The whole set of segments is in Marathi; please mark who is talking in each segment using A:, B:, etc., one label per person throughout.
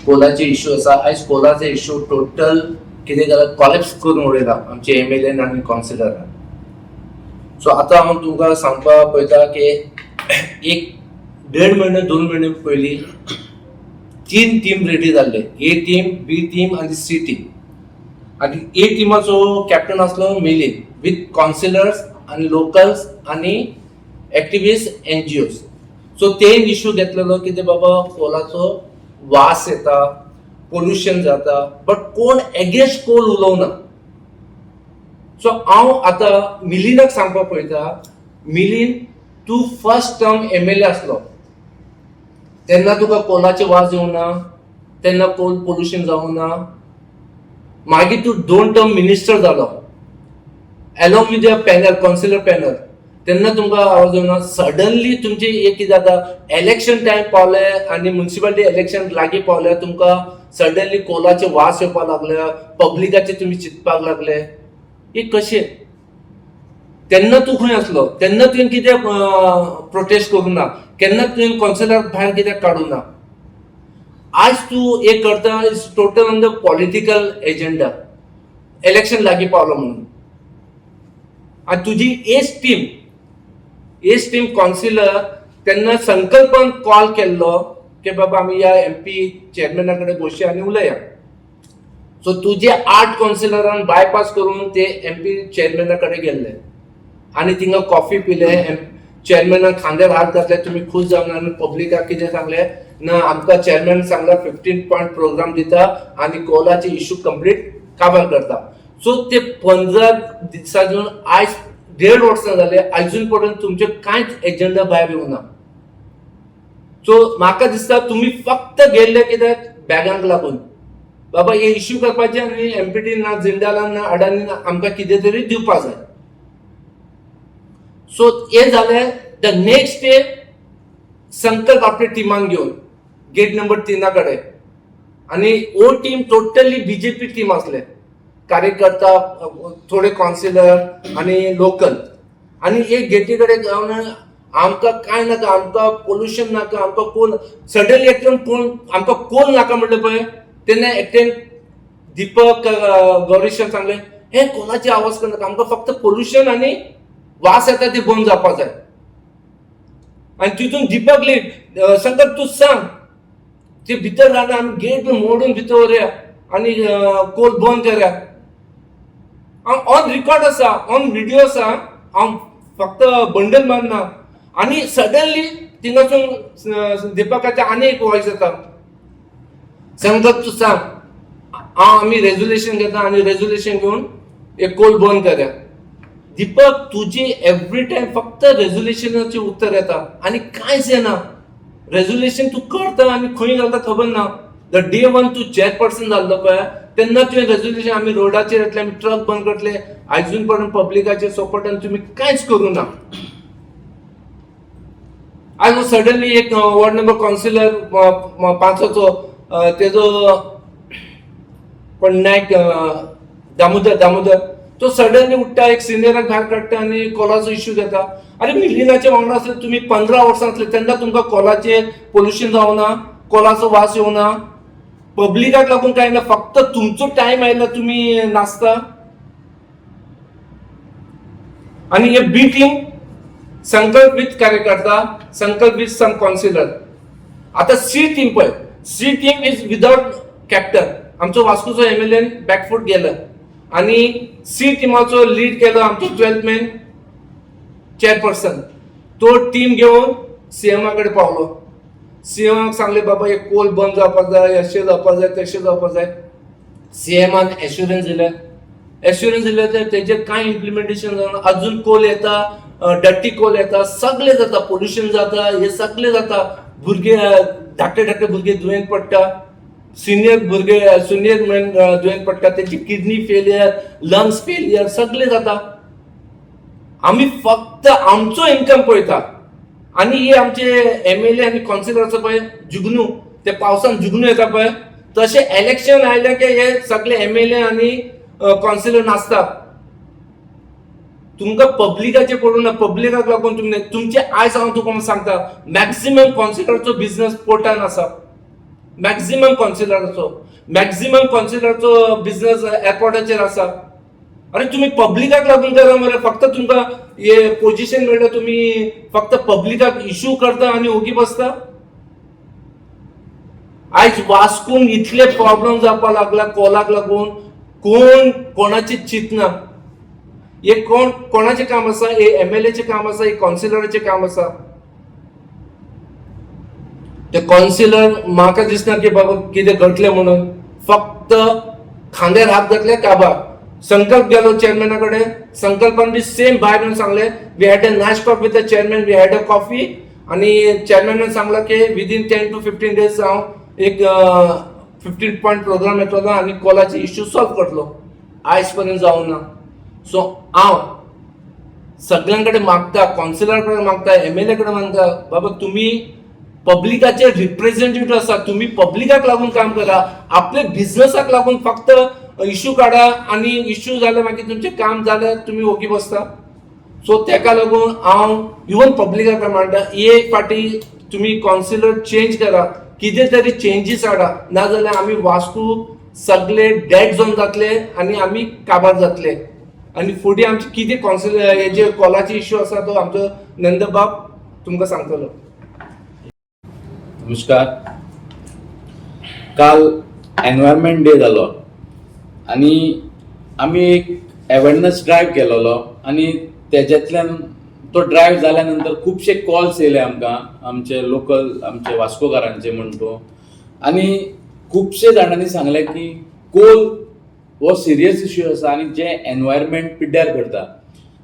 A: कोलाचे इश्यू आसा. आयज कोलाचे इश्यू टोटल कितें जाला कॉलेप्स करून उडयला आमचे MLA आनी कावन्सिलरान. सो आतां हांव तुमकां सांगपाक पळयता की एक 1.5 म्हयने 2 म्हयने पयलीं 3 टीम रेडी जाल्ले. A टीम, B टीम आनी C टीम. आनी A टीमाचो कॅप्टन आसलो मिलिंद विथ कावन्सिलर्स आनी लोकल्स आनी एक्टिविस्ट NGOs. सो ते इश्यू घेतलेलो कितें बाबा कोलाचो वास येता, पोल्युशन जाता, बट कोण एगेन्स्ट कोल उलोवना. सो हांव आतां मिलिंदाक सांगपाक पळयता, मिलिंद तूं फर्स्ट टर्म MLA आसलो तेन्ना तुका कोलाचे वास येवना, तेन्ना कोल पोल्युशन जावना. मागीर तूं 2 टर्म मिनिस्टर जालो along with your panel, councillor panel, तेन्ना तुमकां आवाज येवना. सडनली तुमचे एक कितें जाता, इलेक्शन टायम पावले आनी म्युनिसिपालिटी इलेक्शन लागीं पावले, तुमकां सडनली कोलाचे वास येवपाक लागले, पब्लिकाचे तुमी चिंतपाक लागले. हे कशें? तेन्ना तूं खंय आसलो? तेन्ना तुवें कितें प्रोटेस्ट करूं ना? केन्ना तुवें कावन्सिलराक भायर कित्याक काडूं ना? आज तूं एक करता is total on the political agenda, election लागीं पावलो म्हणून. आनी तुजी एज टीम कावन्सिलर तेन्ना संकल्पान कॉल केल्लो की बाबा आमी या MP चेअरमॅना कडेन बसया आनी उलया. सो तुजे 8 कावन्सिलरान बायपास करून ते MP चेअरमॅना कडेन गेल्ले आनी थिंगा कॉफी पिले. चेअरमॅनान खांद्यार हात घातले, तुमी खूश जावना. आनी पब्लिकाक कितें सांगले ना, आमकां चेअरमॅन सांगला 15 पॉयंट प्रोग्राम दिता आनी कोलाचे इश्यू कंप्लीट काबार करता. सो ते 15 दिसांसून आयज 1.5 वर्सां जाले, अजून पर्यंत तुमचे कांयच एजेंडा भायर येवना. सो म्हाका दिसता तुमी फक्त गेल्ले कित्याक बॅगांक लागून, बाबा हे इश्यू करपाचे आनी MPT ना, जिंदालान ना, अडानी ना, आमकां कितें तरी दिवपाक जाय. सो हे जालें. द नेक्स्ट डे संकल्प आपल्या टिमान घेवन गेट नंबर 3 कडेन, आनी ओ टीम टोटली BJP टीम आसले, कार्यकर्ता, थोडे कावन्सिलर आनी लोकल. आनी एक गेटी कडेन जावन आमकां कांय नाका, आमकां पोल्युशन नाका, आमकां कोल. सडनली एकटन कोण आमकां कोल नाका म्हणलें पळय, तेन्ना एकटेन दीपक गौरीशन सांगले हे कोलाची आवाज करनाका, आमकां फक्त पोल्युशन आनी वास येता ते बंद जावपाक जाय. आनी तितून दीपक लीड संकल्प तूं सांग, ते भितर घालून आमी गेट मोडून भितर व्हरया आनी कोल बंद करया. हांव ऑन रिकॉर्ड आसा, ऑन व्हिडिओ आसा, हांव फक्त बंडल मारना. आनी सडनली थिंगासून दीपकाचे आनी एक वॉयस येता, संकल्प तूं सांग, आमी रेझोल्युशन घेता आनी रेझोल्युशन घेवन एक कोल बंद करया. दीपक तुजी एव्हरी टाइम फक्त रेझोल्युशनाचे उत्तर येता आनी कांयच येना. रेझोल्युशन तूं करता आनी खंय घालता खबर ना. द डे 1 तूं चेअरपर्सन जाल्लो पळय, तेन्ना तुवें रेझोल्युशन आमी रोडाचेर येतले, आमी ट्रक बंद करतले, अजून पर्यंत पब्लिकाचे सपोर्टान तुमी कांयच करूं ना. आज सडनली एक वॉर्ड नंबर कावन्सिलर 5चो तेजो पण नायक दामोदर तो सडनली उठता, एक सिनियराक भायर काडटा आनी कोलाचो इश्यू घेता. अरे मिलिंदाचे वांगडा आसले तुमी 15 वर्सां आसले, तेन्ना तुमकां कोलाचे पोल्युशन जावना, कोलाचो वास येवना, पब्लिकाक लागून कांय ना, फक्त तुमचो टायम आयला तुमी नाचता. आनी हे B टीम संकल्प विथ कार्यकर्ता, संकल्प विथ सम कावन्सिलर. आता C टीम पळय, C team is without captain. आमचो वास्कोचो MLA बॅकफूट गेला आनी C टीमाचो लीड केलो आमचो 12th मॅन चेअरपर्सन. तो टीम घेवन CM कडेन पावलो. CMाक सांगले बाबा हे कोल बंद जावपाक जाय, अशें जावपाक जाय, तशें जावपाक जाय. CMान एश्युरन्स दिले तर तेजे कांय इम्प्लिमेंटेशन जावना. अजून कोल येता, डर्टी कोल येता, सगळे जाता, पोल्युशन जाता, हे सगळे जाता. भुरगे धाकटे भुरगे दुयेंत पडटा, सिनियर मॅन दुयेंत पडटा, तेची किडनी फेलियर, लंग्स फेलियर सगळे जाता. आमी फक्त आमचो इन्कम पळयता आनी हे आमचे MLA आनी कावन्सिलर आसा पळय जुगनू, ते पावसान जुगनू येता पळय, तशें इलेक्शन आयले की हे सगळे MLA आनी कावन्सिलर नाचतात. तुमकां पब्लिकाचे पडून ना, पब्लिकाक लागून तुमचे आयज हांव तुका सांगता मॅक्सिमम कावन्सिलरचो बिझनेस पोर्टान आसा. मॅक्झिमम कॉन्सिलरचो बिझनेस एअरपोर्टाचेर आसा. अरे तुम्ही पब्लिकाक लागून करा मरे. फक्त तुमकां हे पोझिशन मेळटा, तुम्ही फक्त पब्लिकाक इश्यू करता आणि ओगी बसता. आयज वास्कोन इतले प्रॉब्लेम जावपाक लागला कॉलाक लागून. कोण कोणाचे चिंतना. हे कोणाचे काम आसा? हे MLA काम आसा? हे काउन्सिलराचे काम आसा? ते काउन्सिलर म्हाका दिसना की बाबा कितें घडटलें म्हणून. फक्त खांद्यार हात घातले काबार. संकल्प गेलो चेअरमॅना कडेन. संकल्पान बी सेम भायर येवन सांगले, we had a nice talk with the chairman, we had a coffee. आणि चेअरमॅनान सांगला की विदिन 10 to 15 days हांव एक 15 point प्रोग्राम येतलो आणि कॉलाचे इश्यू सॉल्व करतलो. आयज पर्यंत जावं ना. सो हांव सगळ्यांकडे मागता, काउन्सिलर कडेन मागता, MLA कडेन मागता, बाबा तुम्ही पब्लिकाचे रिप्रेझेंटेटिव्ह आसा, तुम्ही पब्लिकाक लागून काम करा. आपले बिझनेसाक लागून फक्त इश्यू काढा आणि इश्यू जाले मागीर तुमचे काम जाल्यार तुम्ही ओगी बसता. सो तेका लागून हांव इवन पब्लिकाक मांडटा, एक फाटी तुम्ही काउन्सिलर चेंज करा, कितें तरी चेंजीस हाडा. नाजाल्यार आमी वास्को सगळे डेड झोन जातले आणि आमी काबार जातले. आणि फुडें आमचे कितें काउन्सिलर हे जे कॉलाचे इश्यू आसा तो आमचो नंदबाब तुमकां सांगतलो.
B: नमस्कार. काल एनवायरमेंट डे जालो आणि आमी एक अवेरनेस ड्रायव्ह केलेलो आणि तेज्यातल्यान तो ड्रायव्ह जाल्या नंतर खुबशे कॉल्स येयले आमकां, आमचे लोकल आमचे वास्कोकारांचे म्हणटो. आणि खुबशे जाणांनी सांगले की कोल हो सिरियस इश्यू आसा आणि जे एनवायरमेंट पिड्ड्यार करता.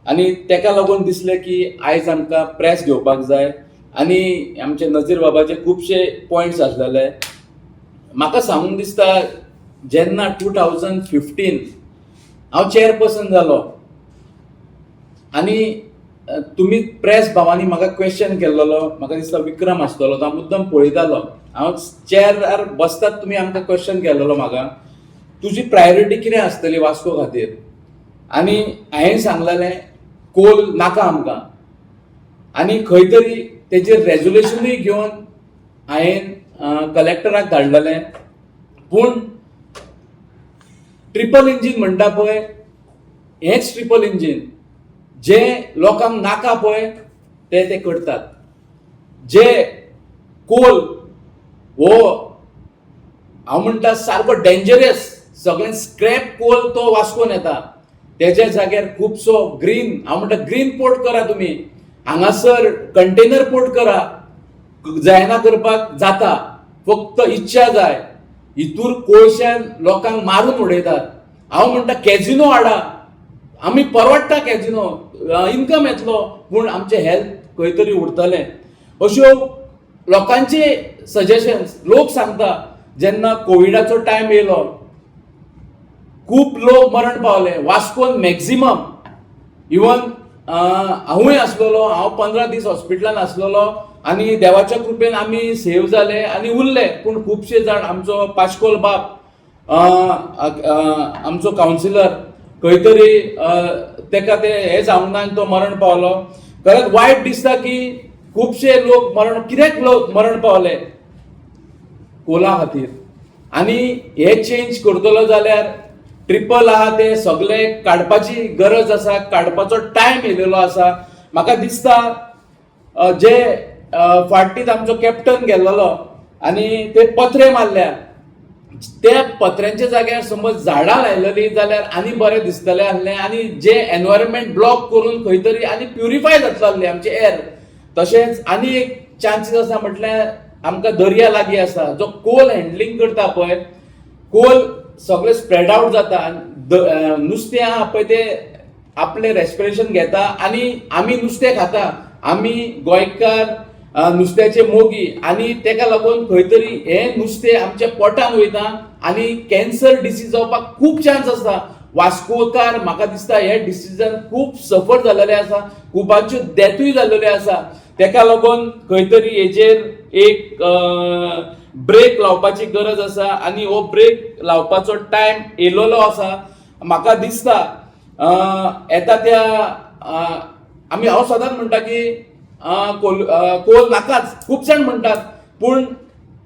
B: आणि तेका लागून दिसलें की आयज आमकां प्रेस घेवपाक जाय. आणि आमचे नजीर बाबाचे खुबशे पॉयंट्स आसलेले. म्हाका सांगूंक दिसता जेन्ना 2015 हांव चेअरपर्सन जालो आणि तुमी प्रेस भावांनी म्हाका क्वेश्चन केल्लो, म्हाका दिसता विक्रम आसतलो, तो हांव मुद्दम पळयतालो. हांव चेअरार बसतात तुमी आमकां क्वेश्चन केल्लो म्हाका, तुजी प्रायोरिटी कितें आसतली वास्को खातीर. आनी हांवें सांगलेलें कोल नाका आमकां. आनी खंय तरी तेजेर रेजोल्युशनूय घेवन हांवें कलेक्टराक धाडलेलें. पूण ट्रिपल इंजीन म्हणटा पळय, हेच ट्रिपल इंजीन जे लोकांक नाका पळय ते करतात. जे कोल हो हांव म्हणटा सारको डेंजरस, सगळें स्क्रॅप कोल तो वास्कोन येता. तेज्या जाग्यार खुबसो ग्रीन, हांव म्हणटा ग्रीन पोर्ट करा तुमी. हांगासर कंटेनर पोर्ट करा. जायना करपाक जाता, फक्त इच्छा जाय. हितूर कोळशान लोकांक मारून उडयतात. हांव म्हणटा कॅजिनो हाडा. आमी परवडटा कॅजिनो, इन्कम येतलो, पूण आमचे हेल्थ खंय तरी उरतलें. अश्यो लोकांचे सजेशन्स लोक सांगता. जेन्ना कोविडाचो टायम येयलो खूब लोक मरण पावले वास्कोन मॅक्झिमम. इवन हांवूय आसलेलो, हांव 15 दीस हॉस्पिटलान आसलेलो आणि देवाच्या कृपेन आमी सेव जाले आणि उरले. पूण खुबशे जाण, आमचो पाश्कोल बाब, आमचो काउन्सिलर, खंय तरी तेका ते हे जावंक ना आनी तो मरण पावलो. खरेंच वायट दिसता की खुबशे लोक कित्याक लोक मरण पावले कोला खातीर. आणि हे चेंज करतलो जाल्यार ट्रिपल आहा ते सगळे काडपाची गरज आसा, काडपाचो टायम येयलेलो आसा. म्हाका दिसता जे फाटीत आमचो कॅप्टन गेल्लो आणि ते पत्रे मारल्या, त्या पत्र्यांच्या जाग्यार समज झाडां लायलेली जाल्यार आनी बरें दिसतलें आसलें. आणि जे एनवायरमेंट ब्लॉक करून खंय तरी आनी प्युरिफाय जातलो आसलें आमचे एअर. तशेंच आनी एक चान्सीस आसा म्हटल्यार आमकां दर्या लागीं आसा. जो कोल हँडलिंग करता पळय, कोल सगळे स्प्रेड आउट जाता. नुस्तें आहा पळय ते आपले रेस्पिरेशन घेता आणि आमी नुस्तें खाता. आमी गोंयकार नुस्त्याचे मोगी आणि तेका लागून खंय तरी हे नुस्तें आमच्या पोटान वयता आणि कॅन्सर डिसीज जावपाक खूब चान्स आसा. वास्कोकार म्हाका दिसता हे डिसिजन खूब सफर जाल्लेले आसा, खुबाच्यो डेथूय जाल्लेल्यो आसा. तेका लागून खंय तरी हेजेर एक ब्रेक लावपाची गरज आसा आणि हो ब्रेक लावपाचो टायम येयलेलो आसा. म्हाका दिसता येता त्या हांव सदांच म्हणटा की कोल नाकाच, खूब जाण म्हणटात, पूण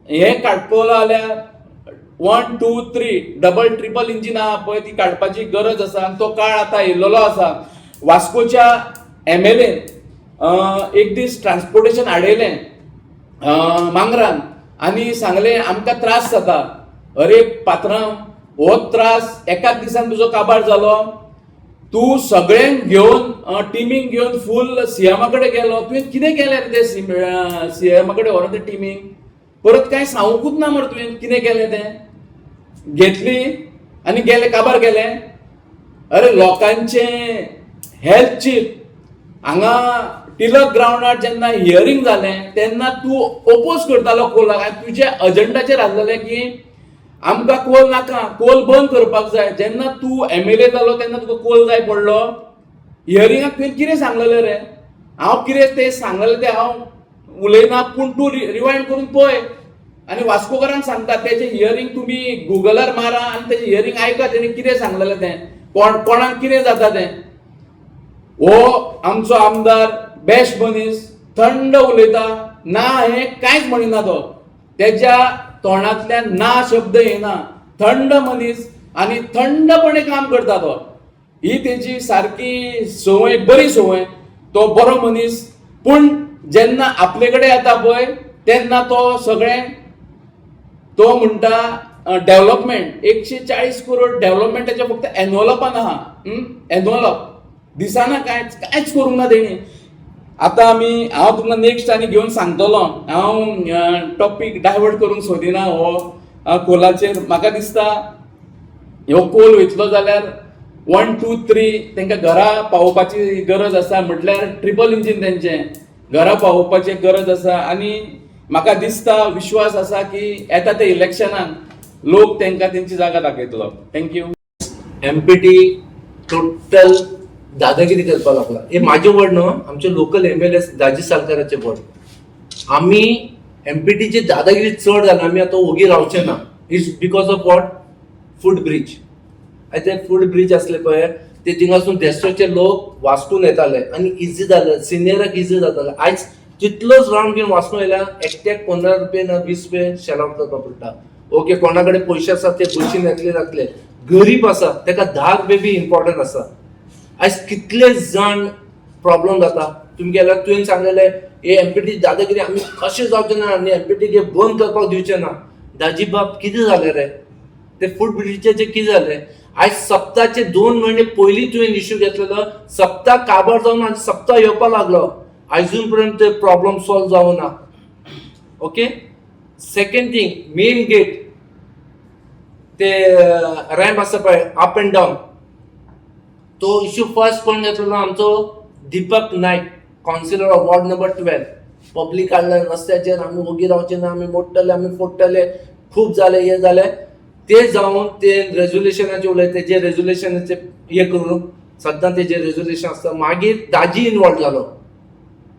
B: हे काडपलो जाल्यार 1, 2, 3 डबल ट्रिपल इंजिन आहा पळय ती काडपाची गरज आसा आनी तो काळ आतां येयल्लो आसा. वास्कोच्या MLA एक दीस ट्रान्सपोर्टेशन हाडयलें मांगरान आनी सांगलें आमकां त्रास जाता. अरे पात्रांव, हो त्रास एकाच दिसान तुजो काबार जालो. तूं सगळ्यांक घेवन टिमींक घेवन फूल सीएमा कडेन गेलो. तुवें कितें केलें रे ते सीएमा कडेन व्हरोन ते टिमींक? परत कांय सांगूंकूच ना मरे तुवें कितें केलें तें. घेतली आनी गेले काबार गेले. अरे लोकांचे हेल्थ चीफ हांगा टिलक ग्राउंडार जेन्ना हियरिंग जालें तेन्ना तूं ओपोज करतालो कोलाक आनी तुजे अजेंडाचेर आसलेलें की आमकां कोल नाका, कोल बंद करपाक जाय. जेन्ना तूं MLA जालो तेन्ना तुका कोल जाय पडलो. हियरिंगाक तुवें कितें सांगलेलें रे? हांव कितें तें सांगलेलें तें हांव उलयना, पूण तूं रिवायंड करून पळय आनी वास्कोकारांक सांगता तेजें हियरिंग तुमी गुगलार मारा आनी तेजें हियरिंग आयका तेणें कितें सांगलेलें तें, कोणाक कितें जाता तें. हो आमचो आमदार बेस्ट मनीस थंड उलयता, ना हें कांयच म्हणिना तो. तेज्या तोंडांतल्यान ना शब्द येना. थंड मनीस आनी थंडपणे काम करता तो. ही तेजी सारकी संवय, बरी संवय. तो बरो मनीस, पूण जेन्ना आपले कडेन येता पळय तेन्ना तो सगळें तो म्हणटा डेव्हलपमेंट 140 करोड डेव्हलपमेंटाचे फक्त एनवलपान आहा. एनवलप दिसाना कांयच करूंक ना तेणी. आतां हांव तुमकां नेक्स्ट आनी घेवन सांगतलो. हांव टॉपीक डायवर्ट करूंक सोदिना. हो कोलाचेर म्हाका दिसता ह्यो कोल वयतलो जाल्यार 1, 2, 3 तांकां घरा पावोवपाची गरज आसा. म्हटल्यार ट्रिपल इंजीन तेंचें घरा पावोवपाची गरज आसा. आनी म्हाका दिसता, विश्वास आसा की येता ते इलेक्शनाक लोक तांकां तेंची जागा दाखयतलो. थँक्यू.
A: MPT टोटल दादागिरी करपाक लागला. हे माझे वर्ड न्हू, आमचे लोकल MLA दाजी सालकाराचे वर्ड. आमी MPTची दादागिरी चड जाल्या आमी आतां ओगी रावचे ना. It's because of what? Foot bridge. ते फूट ब्रिज असले पळय ते थिंगासून देस्टोचे लोक वास्कून येताले आनी इजी जालें, सिनियराक इजी जातालें. आयज तितलोच रावंड घेवन वाचून येयल्या एकट्याक 15 रुपये ना 20 रुपये शेल आउट करपाक पडटा. ओके, कोणा कडेन पयशे आसा ते बशीन येतले. गरीब आसा ताका 10 रुपये बी इम्पॉर्टंट आसा. आयज कितले जाण प्रॉब्लेम जाता. तुमी गेल्यार तुवें सांगलेले हे MPT दादागिरी आमी कशें जावचे ना आनी MPT बंद करपाक दिवचे ना. दाजी बाब कितें जालें रे? ते फूट ब्रिजेचे कितें जालें? आयज सप्ताचे 2 महिने पयलीं तुवें इश्यू घेतलेलो, सप्ता काबार जावन आनी सप्ता येवपाक लागलो. अजून पर्यंत ते प्रॉब्लेम सॉल्व जावना. Okay, second thing, main gate ते रॅम्प आसा पळय अप अँड डाऊन, तो इश्यू फर्स्ट कोण घेतलेलो? आमचो Deepak Naik, councillor of ward number 12. Public काडले रस्त्याचेर, आमी ओगी रावचे ना, आमी मोडटले, आमी फोडटले, खूब जाले, हे जाले. ते जावन ते रेझोल्युशनाचे उलयले, तेजे रेझोल्युशनाचे हे करून सद्दां तेजे रेझोल्युशन आसता. मागीर दाजी इनवॉल्व जालो.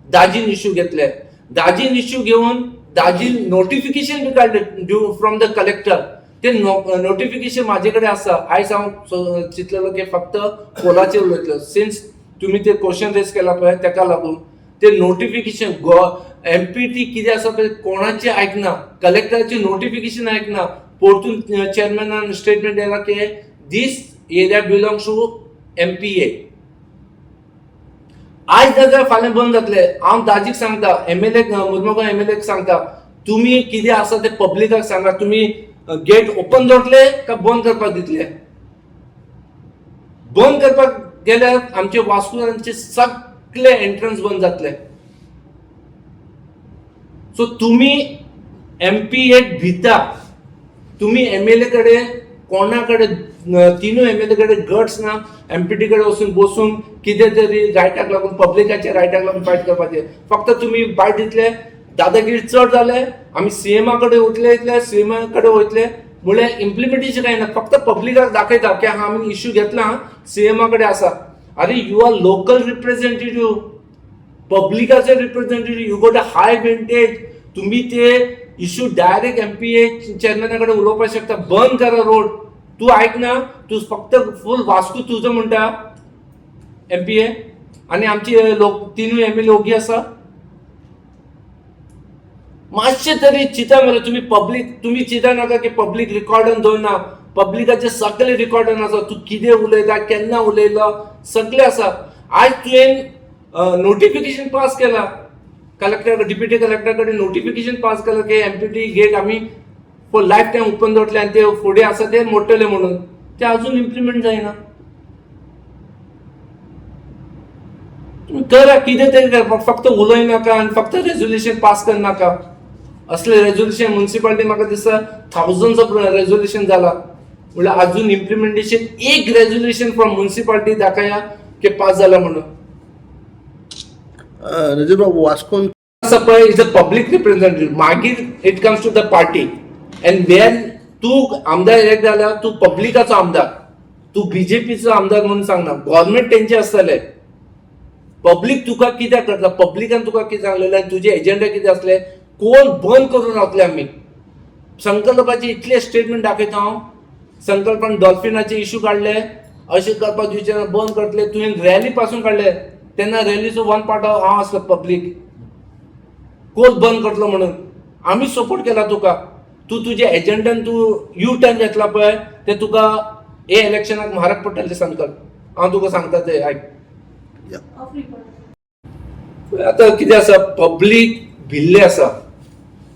A: दाजीन इश्यू घेतले. दाजीन इश्यू घेवन दाजीन नोटिफिकेशन बी काडले ड्यू फ्रॉम द कलेक्टर. ते नोटिफिकेशन म्हाजे कडेन आसा. आयज हांव चिंतलेलो की फक्त कोलाचेर उलयतलो. सिन्स तुमी ते क्वेश्चन रेज केला पळय तेका लागून ते नोटिफिकेशन MPT कितें आसा पळय कोणाचे आयकना, कलेक्टराचे नोटिफिकेशन आयकना. परतून चेअरमॅनान स्टेटमेंट दिला की दिस एरिया बिलोंग्स टू MPA. आज जाल्यार फाल्यां बंद जातले. हांव दाजीक सांगता, MLA मुर्मुगांव MLA सांगता, तुमी कितें आसा ते पब्लिकाक सांगा. तुमी गेट ओपन दवरतले काय बंद करपाक दितले? बंद करपाक गेल्यार आमचे वास्कुलांचे सगळे एंट्रन्स बंद जातले. सो तुमी MPA भिता. तुम्ही MLA कडेन कोणा कडेन तिनूय MLA कडेन गट्स ना MPT कडेन वचून बसून कितें तरी रायटाक लागून पब्लिकाच्या रायटाक लागून फायट करपाचें. फक्त तुम्ही बायट दितले, दादागिरी चड जाले, आमी CMA कडेन वयतले, CMA कडेन वयतले म्हळ्यार इम्प्लिमेंटेशन काय ना. फक्त पब्लिकाक दाखयता की हा आमी इश्यू घेतला, CMA कडेन आसा. अरे यू आर लोकल रिप्रेझेंटेटिव्ह, पब्लिकाचे representative, you got a high vantage. तुम्ही ते इश्यू डायरेक्ट MPA चेअरमॅनाकडे उलोवपाक शकता. बंद करा रोड. तू ऐक ना, तू फक्त फुल वास्को तुझं म्हणटा MPA आणि आमची लोक तिनूय MLA ओगी आसा. मातशें तरी चिंता मरे तुम्ही पब्लीक तुम्ही चिंता नाका की पब्लीक रिकॉर्डान दवरना पब्लिकाचे सगळे रिकॉर्डान आसा तूं कितें उलयता केन्ना उलयलो सगळें आसा आज तुवें नोटिफिकेशन पास केला कलेक्टर डिप्युटी कलेक्टर कडेन नोटिफिकेशन पास केलं की एमपीटी गेट आम्ही फॉर लायफ टायम ओपन दवरतले आनी ते फुडें आसा ते मोडटले म्हणून ते अजून इम्प्लिमेंट जायना तुम्ही करा कितें तरी करा फक्त उलय नाका आनी फक्त रेझोल्युशन पास करनाका असले रेझोल्युशन म्युन्सिपालिटी म्हाका दिसता थाउजंड्स ऑफ रेझोल्युशन जाला म्हणल्यार अजून इम्प्लिमेंटेशन एक रेझोल्युशन फ्रॉम म्युन्सिपालिटी दाखया की पास जाला म्हणून
C: नजीर बाबू वास्कोन
A: असं पळय इज अ पब्लिक रिप्रेझेंटेटिव्ह मागीर it comes to the party and when तू आमदार इलेक्ट जाला तू पब्लिकाचो आमदार तू बीजेपीचो आमदार म्हणून सांगना गव्हर्नमेंट तेंचे आसतले पब्लिक तुका कित्याक करता पब्लिकान तुका कितें सांगलेलें आनी तुजे एजेंडा कितें असले कोण बंद करून रावतले आमी संकल्पाचे इतले स्टेटमेंट दाखयता हांव संकल्पान डॉल्फिनाचे इश्यू काढले अशें करपाक विचार बंद करतले तुवें रॅली पासून काढले तेन्ना रॅलीचो वन पार्ट हांव आसलो पब्लीक कोण बंद करतलो म्हणून आमी सपोर्ट केला तुका तू तुजे एजेंडान तू यू टर्न घेतला पळय ते तुका हे इलेक्शनाक म्हारग पडटले संकल्प हांव तुका सांगता ते आयक आता कितें आसा पब्लीक भिल्ले आसा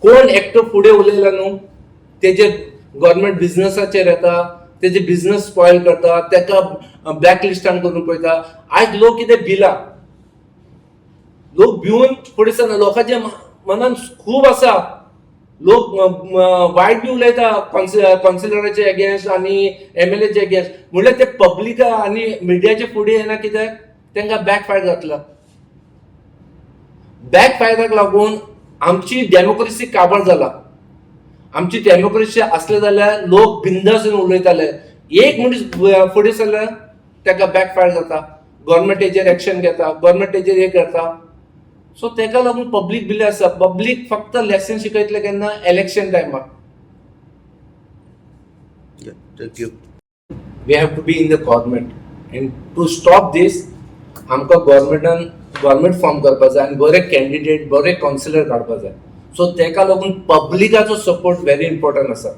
A: कोण एकटो फुडें उलयला न्हू तेजे गव्हर्नमेंट बिझनसाचेर येता तेजे बिझनस स्पॉयल करता तेका ब्लॅक लिस्टान करून पळयता आज लोक कितें भिला लोक भिवून फुडें सरना लोकांच्या मनान खूब आसा लोक वायट बी उलयता कॉन्सिलराचे अगेन्स्ट आनी एमएलएचे अगेन्स्ट म्हणल्यार ते पब्लीक आनी मिडियाचे फुडें येना कित्याक तांकां बॅकफायर जातलो बॅकफायराक लागून आमची डेमोक्रेसी काबार जाला आमची डेमोक्रेसी असले जाल्यार लोक बिंदास उलयताले एक मनीस फुडें सरल्यार ताका बॅकफायर जाता गव्हर्नमेंट हेजेर एक्शन घेता गव्हर्नमेंट हेजेर हे करता सो ताका लागून पब्लीक भिले आसा पब्लीक फक्त लेसन शिकयतले केन्ना इलेक्शन टायमार
C: thank you
A: we have to be in the government and to stop these आमकां गव्हर्नमेंट फॉर्म करपाक जाय आनी बरे कॅन्डिडेट बरे कावन्सिलर काडपाक जाय सो ताका लागून पब्लिकाचो सपोर्ट व्हेरी इम्पॉर्टंट आसा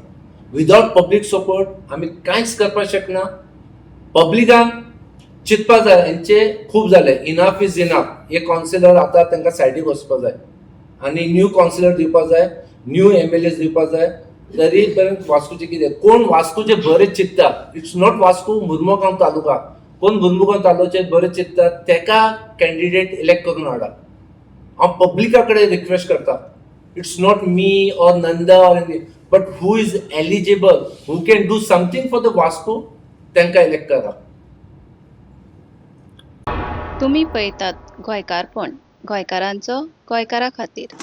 A: विदाउट पब्लीक सपोर्ट आमी कांयच करपाक शकना पब्लिकान चिंतपाक जाय हेंचे खूब जाले इनफ इज इनफ एक कावन्सिलर आतां तांकां सायडीक वचपाक जाय आनी न्यू कावन्सिलर दिवपाक जाय न्यू एमएलएज दिवपाक जाय तरी पर्यंत वास्कोचे कितें कोण वास्कोचे बरे चिंतता इट्स नॉट वास्को मुर्मुगांव तालुका कोण मुर्मुगांव तालुक्याचे बरे चिंतता ताका कॅन्डिडेट इलेक्ट करून हाडा हांव पब्लिका कडेन रिक्वेस्ट करता it's not me or Nanda or but who is eligible who can do something for the Vasco तांकां इलेक्ट करा
D: तुम्ही पळयतात गोंयकारपण गोंयकारांचो गोंयकारा खातीर